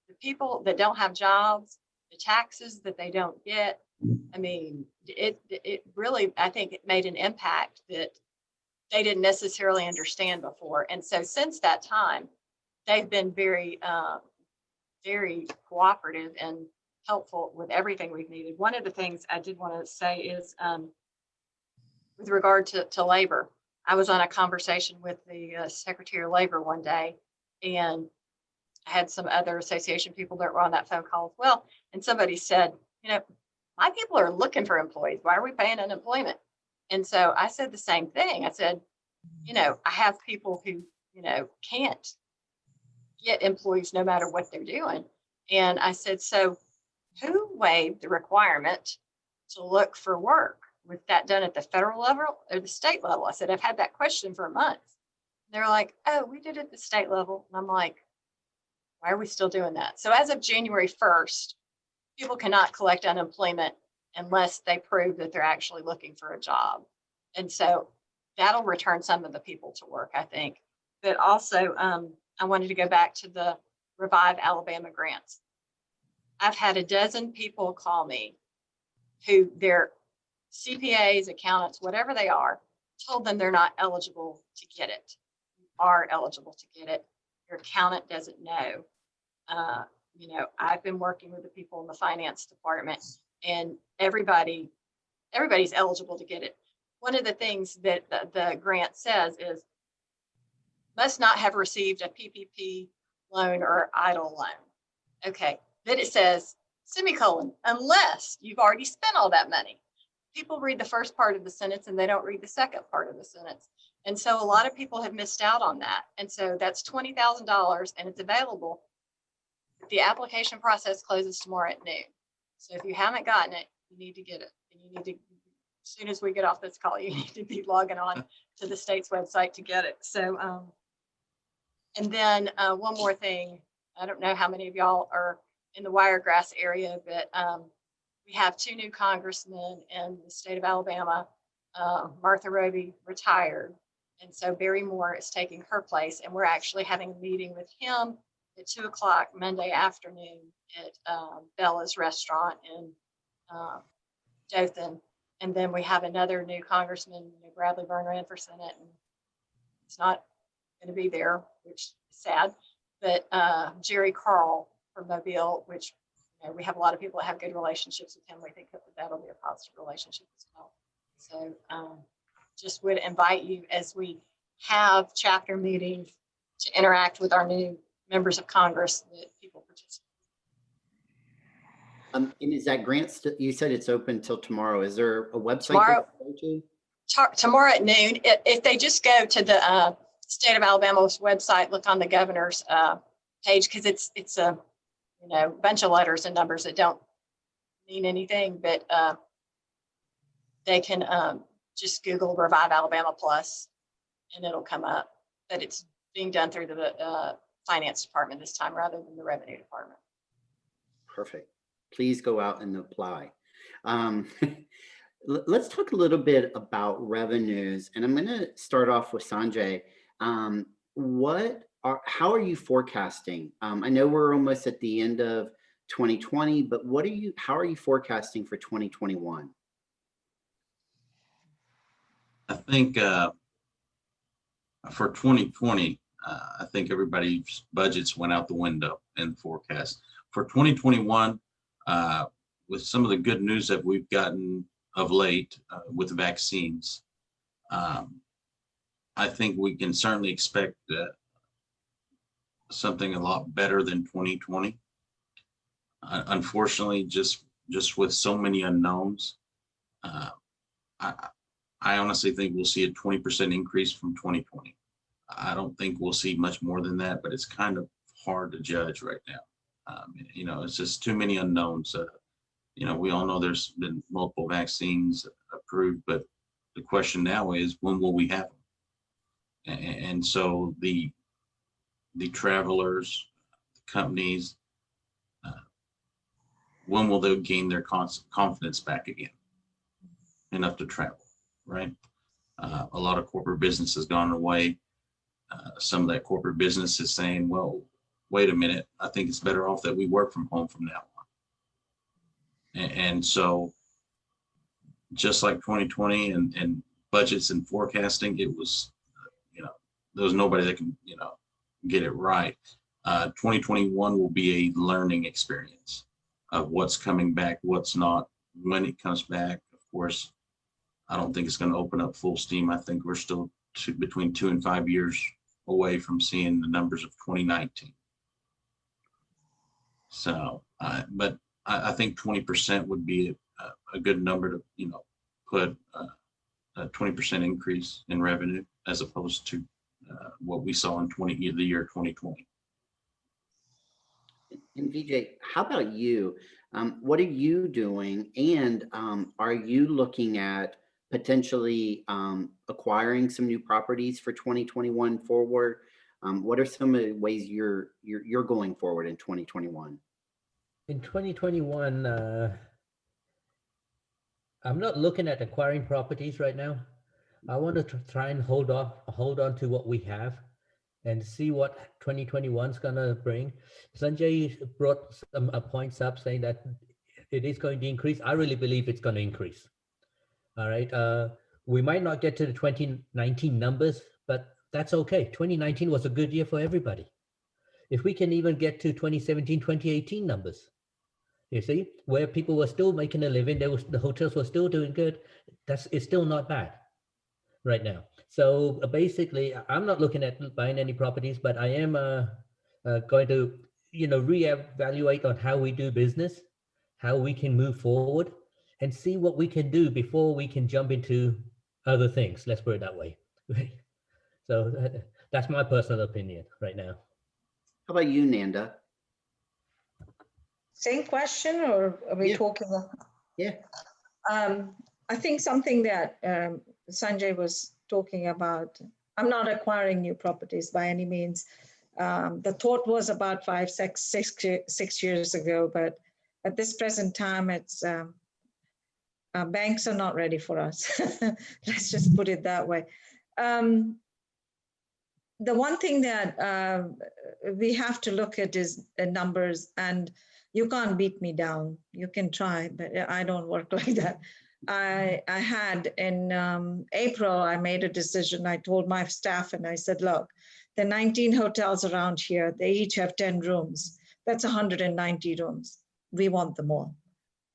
the people that don't have jobs, the taxes that they don't get, I mean, it really, I think it made an impact that they didn't necessarily understand before. And so since that time, they've been very, very cooperative and helpful with everything we've needed. One of the things I did want to say is with regard to labor, I was on a conversation with the Secretary of Labor one day, and I had some other association people that were on that phone call as well. And somebody said, you know, my people are looking for employees. Why are we paying unemployment? And so I said the same thing. I said, you know, I have people who, you know, can't get employees no matter what they're doing. And I said, so who waived the requirement to look for work? Was that done at the federal level or the state level? I said, I've had that question for a month. They're like, oh, we did it at the state level. And I'm like, why are we still doing that? So as of January 1st, people cannot collect unemployment unless they prove that they're actually looking for a job. And so that'll return some of the people to work, I think. But also, I wanted to go back to the Revive Alabama grants. I've had a dozen people call me who they're CPAs, accountants, whatever they are, told them they're not eligible to get it. You are eligible to get it. Your accountant doesn't know. You know, I've been working with the people in the finance department, and everybody's eligible to get it. One of the things that the grant says is must not have received a PPP loan or EIDL loan. Okay, then it says semicolon, unless you've already spent all that money. People read the first part of the sentence and they don't read the second part of the sentence. And so a lot of people have missed out on that. And so that's $20,000 and it's available. The application process closes tomorrow at noon. So if you haven't gotten it, you need to get it. And you need to, as soon as we get off this call, you need to be logging on to the state's website to get it. So, and then one more thing I don't know how many of y'all are in the Wiregrass area, but we have 2 new congressmen in the state of Alabama. Martha Roby retired, and so Barry Moore is taking her place, and we're actually having a meeting with him at 2 o'clock Monday afternoon at Bella's Restaurant in Dothan. And then we have another new congressman, Bradley Byrne ran for Senate, and he's not going to be there, which is sad. But Jerry Carl from Mobile, which we have a lot of people that have good relationships with him. We think that'll be a positive relationship as well. So just would invite you as we have chapter meetings to interact with our new members of Congress that people participate. And is that grant, you said it's open till tomorrow. Is there a website? Tomorrow, they can go to? Tomorrow at noon. If they just go to the state of Alabama's website, look on the governor's page, because it's a bunch of letters and numbers that don't mean anything, but they can just Google Revive Alabama Plus and it'll come up. But it's being done through the finance department this time rather than the revenue department. Perfect. Please go out and apply. Let's talk a little bit about revenues, and I'm going to start off with Sanjay. How are you forecasting? I know we're almost at the end of 2020, but how are you forecasting for 2021? I think for 2020, I think everybody's budgets went out the window in the forecast. For 2021, with some of the good news that we've gotten of late with the vaccines, I think we can certainly expect something a lot better than 2020. Unfortunately, just with so many unknowns, I honestly think we'll see a 20% increase from 2020. I don't think we'll see much more than that, but it's kind of hard to judge right now. It's just too many unknowns. We all know there's been multiple vaccines approved, but the question now is, when will we have them? And so the travelers, the companies, when will they gain their confidence back again enough to travel, right? A lot of corporate business has gone away. Some of that corporate business is saying, well, wait a minute, I think it's better off that we work from home from now on. And so just like 2020 and budgets and forecasting, it was, there was nobody that can, get it right. 2021 will be a learning experience of what's coming back, what's not, when it comes back. Of course, I don't think it's going to open up full steam. I think we're still between 2 and 5 years away from seeing the numbers of 2019. So, but I think 20% would be a good number to, put a 20% increase in revenue as opposed to what we saw in the year 2020. And VJ, how about you? What are you doing? And are you looking at potentially acquiring some new properties for 2021 forward? What are some of the ways you're going forward in 2021? In 2021, I'm not looking at acquiring properties right now. I want to try and hold on to what we have and see what 2021 is going to bring. Sanjay brought some points up saying that it is going to increase. I really believe it's going to increase. All right. We might not get to the 2019 numbers, but that's okay. 2019 was a good year for everybody. If we can even get to 2017, 2018 numbers, you see, where people were still making a living, the hotels were still doing good, it's still not bad right now. So basically, I'm not looking at buying any properties, but I am going to, reevaluate on how we do business, how we can move forward, and see what we can do before we can jump into other things. Let's put it that way. So that's my personal opinion right now. How about you, Nanda? Same question, or are we talking? Yeah. I think something that Sanjay was talking about, I'm not acquiring new properties by any means. The thought was about 6 years ago, but at this present time, it's banks are not ready for us. Let's just put it that way. The one thing that we have to look at is the numbers, and you can't beat me down. You can try, but I don't work like that. I had in April, I made a decision. I told my staff and I said, look, the 19 hotels around here, they each have 10 rooms. That's 190 rooms. We want them all.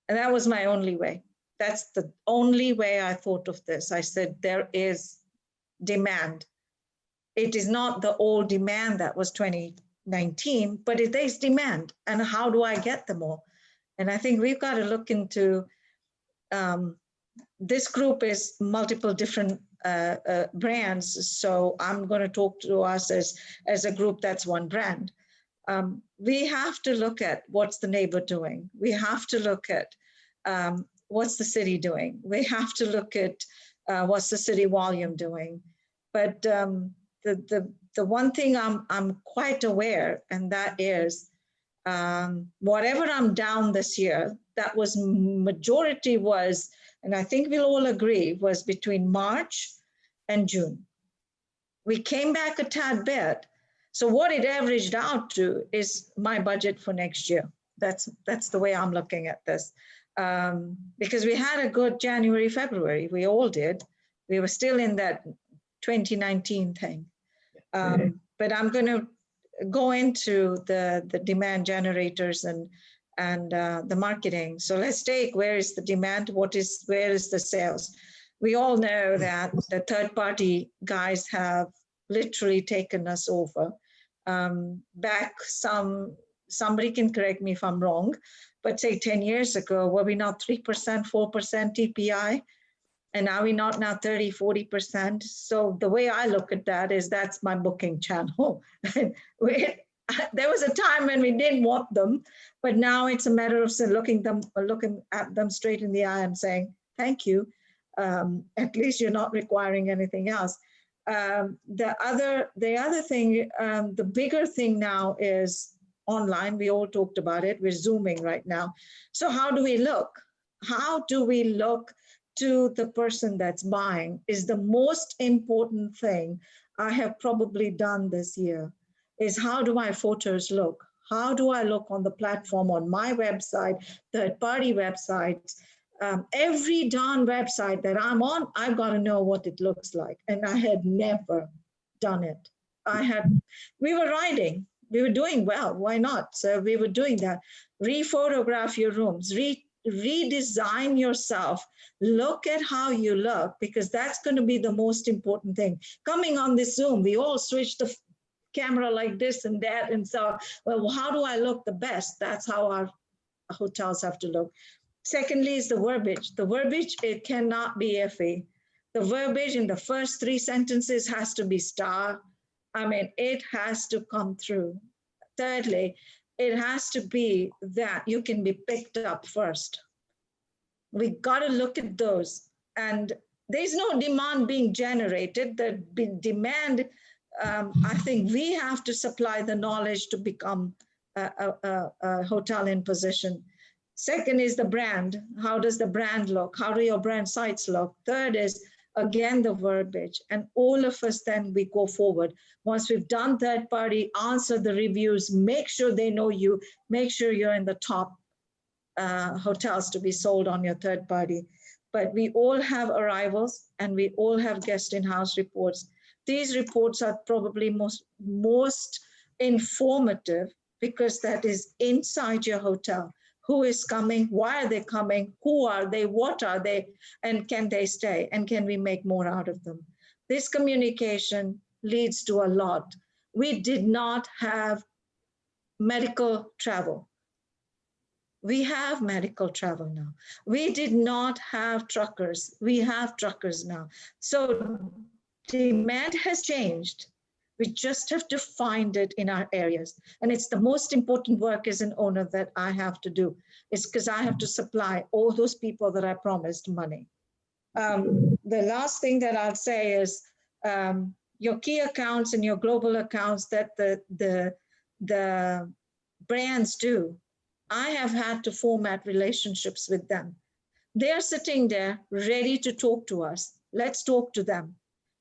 And that was my only way. That's the only way I thought of this. I said, there is demand. It is not the old demand that was 2019, but it is demand. And how do I get them all? And I think we've got to look into, this group is multiple different brands. So I'm going to talk to us as a group that's one brand. We have to look at what's the neighbor doing. We have to look at what's the city doing. We have to look at what's the city volume doing. But the one thing I'm quite aware, and that is whatever I'm down this year, that was majority was, and I think we'll all agree, was between March and June. We came back a tad bit. So what it averaged out to is my budget for next year. That's the way I'm looking at this. Because we had a good January, February, we all did. We were still in that 2019 thing. But I'm going to go into the demand generators and the marketing. So let's take, where is the demand? Where is the sales? We all know that the third party guys have literally taken us over. Back somebody can correct me if I'm wrong, but say 10 years ago, were we not 3%, 4% TPI? And are we not now 30, 40%? So the way I look at that is that's my booking channel. There was a time when we didn't want them, but now it's a matter of looking at them straight in the eye and saying, thank you. At least you're not requiring anything else. The other thing, the bigger thing now is online. We all talked about it. We're Zooming right now. So how do we look? How do we look to the person that's buying is the most important thing I have probably done this year, is how do my photos look? How do I look on the platform, on my website, third-party websites? Every darn website that I'm on, I've got to know what it looks like. And I had never done it. We were riding, we were doing well, why not? So we were doing that. Re-photograph your rooms, redesign yourself, look at how you look, because that's going to be the most important thing. Coming on this Zoom, we all switch the camera like this and that, and so, well, how do I look the best? That's how our hotels have to look. Secondly is the verbiage. The verbiage, it cannot be iffy. The verbiage in the first 3 sentences has to be star. I mean, it has to come through. Thirdly, it has to be that you can be picked up first. We got to look at those. And there's no demand being generated. The demand, I think we have to supply the knowledge to become a hotel in position. Second is the brand. How does the brand look? How do your brand sites look? Third is, again, the verbiage. And all of us then we go forward. Once we've done third party, answer the reviews, make sure they know you, make sure you're in the top hotels to be sold on your third party. But we all have arrivals and we all have guest in-house reports. These reports are probably most informative because that is inside your hotel. Who is coming? Why are they coming? Who are they? What are they? And can they stay? And can we make more out of them? This communication leads to a lot. We did not have medical travel. We have medical travel now. We did not have truckers. We have truckers now. So demand has changed. We just have to find it in our areas. And it's the most important work as an owner that I have to do. It's because I have to supply all those people that I promised money. The last thing that I'll say is your key accounts and your global accounts that the brands do, I have had to format relationships with them. They're sitting there ready to talk to us. Let's talk to them.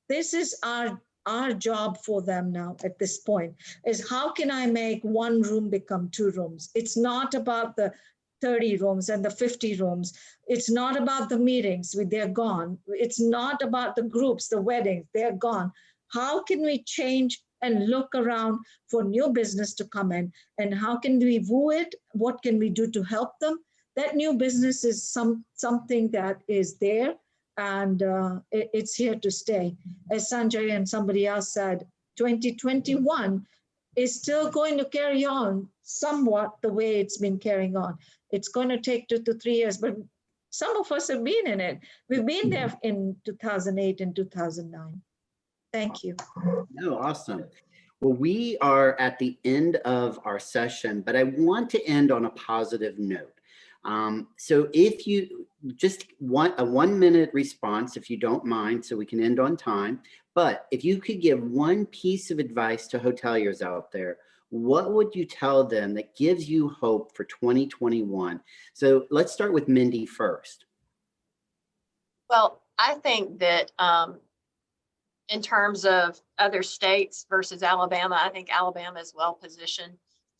This is our job for them now at this point, is how can I make one room become 2 rooms? It's not about the 30 rooms and the 50 rooms. It's not about the meetings, they're gone. It's not about the groups, the weddings, they're gone. How can we change and look around for new business to come in? And how can we woo it? What can we do to help them? That new business is something that is there, and it's here to stay. As Sanjay and somebody else said, 2021 is still going to carry on somewhat the way it's been carrying on. It's going to take 2 to 3 years, but some of us have been in it. We've been there in 2008 and 2009. Thank you. No, awesome. Well, we are at the end of our session, but I want to end on a positive note. So if you just want a 1-minute response, if you don't mind, so we can end on time, but if you could give one piece of advice to hoteliers out there, what would you tell them that gives you hope for 2021? So let's start with Mindy first. Well, I think that in terms of other states versus Alabama, I think Alabama is well positioned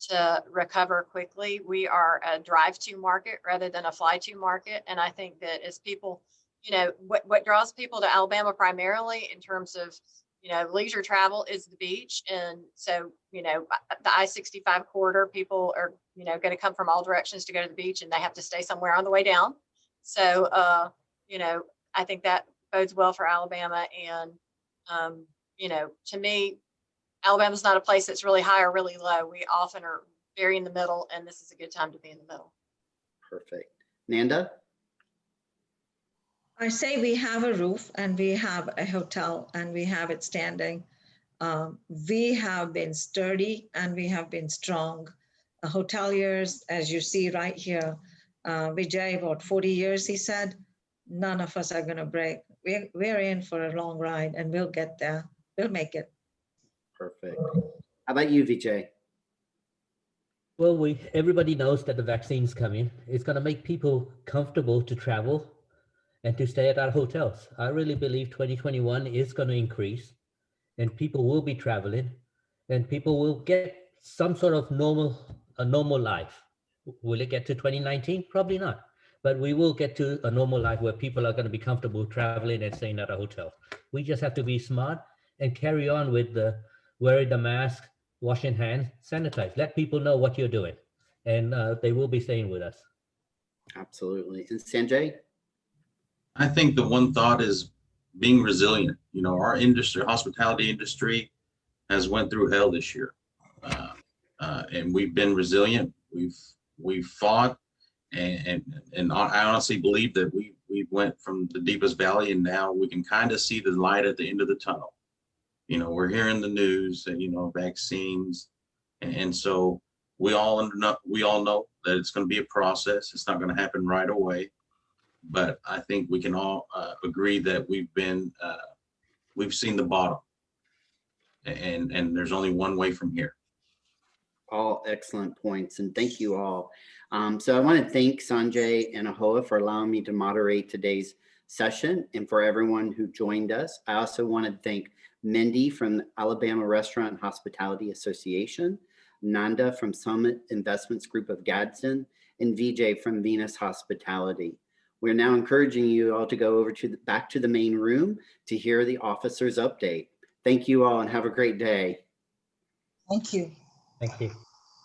to recover quickly. We are a drive-to market rather than a fly-to market. And I think that as people, what draws people to Alabama primarily in terms of, leisure travel is the beach. And so, the I-65 corridor, people are, going to come from all directions to go to the beach, and they have to stay somewhere on the way down. So, I think that bodes well for Alabama. And, to me, Alabama's not a place that's really high or really low. We often are very in the middle, and this is a good time to be in the middle. Perfect. Nanda? I say we have a roof and we have a hotel and we have it standing. We have been sturdy and we have been strong. Hoteliers, as you see right here, Vijay, about 40 years, he said, none of us are going to break. We're in for a long ride and we'll get there. We'll make it. Perfect. How about you, Vijay? Well, everybody knows that the vaccine's coming. It's going to make people comfortable to travel and to stay at our hotels. I really believe 2021 is going to increase, and people will be traveling, and people will get some sort of a normal life. Will it get to 2019? Probably not. But we will get to a normal life where people are going to be comfortable traveling and staying at a hotel. We just have to be smart and carry on with wearing the mask, washing hands, sanitize. Let people know what you're doing, and they will be staying with us. Absolutely. And Sanjay? I think the one thought is being resilient. Our industry, hospitality industry, has went through hell this year, and we've been resilient. We've fought, and I honestly believe that we went from the deepest valley, and now we can kind of see the light at the end of the tunnel. We're hearing the news, vaccines, and so we all know that it's going to be a process. It's not going to happen right away. But I think we can all agree that we've seen the bottom, and there's only one way from here. All excellent points, and thank you all. So I want to thank Sanjay and AAHOA for allowing me to moderate today's session, and for everyone who joined us. I also want to thank Mindy from the Alabama Restaurant and Hospitality Association, Nanda from Summit Investments Group of Gadsden, and Vijay from Venus Hospitality. We're now encouraging you all to go over back to the main room to hear the officer's update. Thank you all and have a great day. Thank you. Thank you.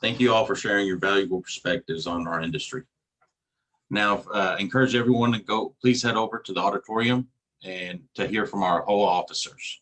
Thank you all for sharing your valuable perspectives on our industry. Now, encourage everyone to please head over to the auditorium and to hear from our AAHOA officers.